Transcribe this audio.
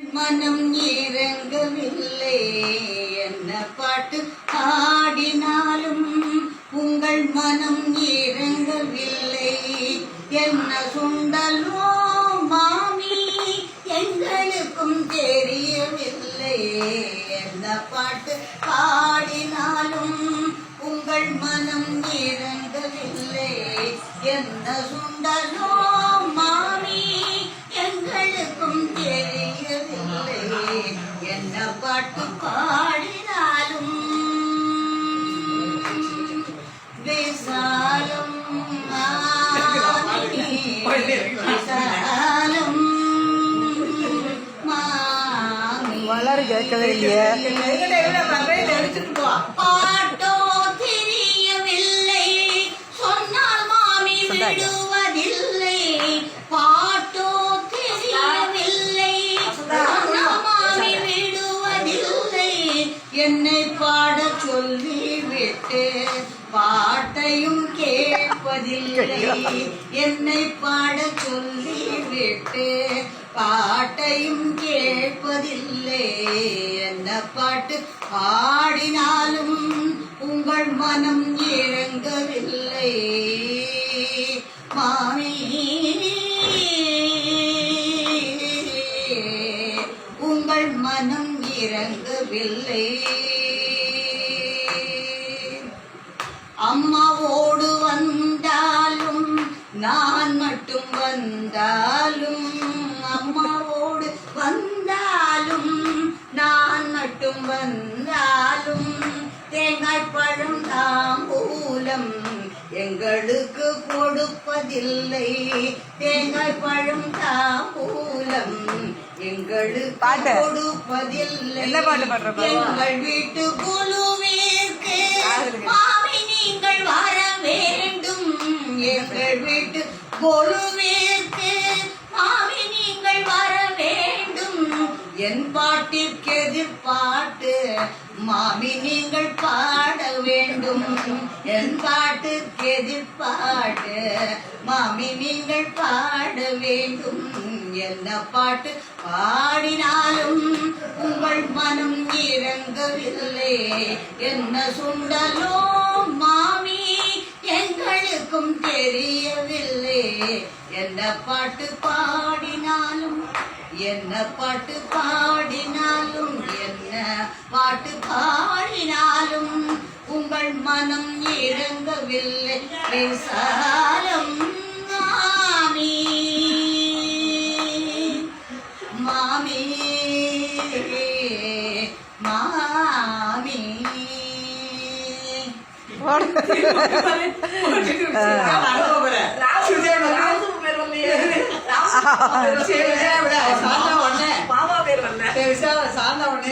மனம் இறங்கவில்லை என்ன பாட்டு பாடினாலும் உங்கள் மனம் இறங்கவில்லை என்ன சுண்டலோ மாமி எங்களுக்கும் தெரியவில்லை என்ன பாட்டு பாடினாலும் உங்கள் மனம் இறங்கவில்லை என்ன சுண்டலோ மாமி எங்களுக்கும் தெரியவில்லை என்ன பாட்டு பாடினாலும் விசாலம் விசாலம் வளர் கேட்கவே இல்லையே. பாட்டோ தெரியவில்லை சொன்னால் மாமி விடுவதில்லை பாட்டோ தெரியவில்லை சொன்னால் மாமி விடுவதில்லை என்னை பாட சொல்லி விட்டு பாட்டையும் கேட்பதில்லை என்னை பாட சொல்லி விட்டு பாட்டையும் கேட்பதில்லை என்ன பாட்டு பாடினாலும் உங்கள் மனம் இறங்கவில்லை மாமி உங்கள் மனம் இறங்கவில்லை அம்மாவோடு வந்தாலும் நான் மட்டும் வந்தாலும் அம்மாவோடு வந்தாலும் நான் மட்டும் வந்தாலும் தேங்காய் பழம் தாம்பூலம் எங்களுக்கு கொடுப்பதில்லை தேங்காய் பழம் தாம்பூலம் எங்களுக்கு கொடுப்பதில்லை எங்கள் வீட்டு குழுவிற்கு மாமி நீங்கள் வர வேண்டும் எங்கள் வீட்டு குழுவிற்கு மாமி நீங்கள் வர வேண்டும் என் பாட்டிற்கு எதிர்பாட்டு மாமி நீங்கள் பாட வேண்டும் என் பாட்டுக்கு எதிர்பாட்டு மாமி நீங்கள் பாட வேண்டும் என்ன பாட்டு பாடினாலும் உங்கள் மனம் இறங்கவில்லை என்ன சுண்டலோ மாமி எங்களுக்கும் தெரியவில்லை என்ன பாட்டு பாடினாலும் என்ன பாட்டு பாடினாலும் என்ன பாட்டு பாடினாலும் உங்கள் மனம் இறங்கவில்லை விசாலம் மாமி மாமி மாமி சாந்தா உடனே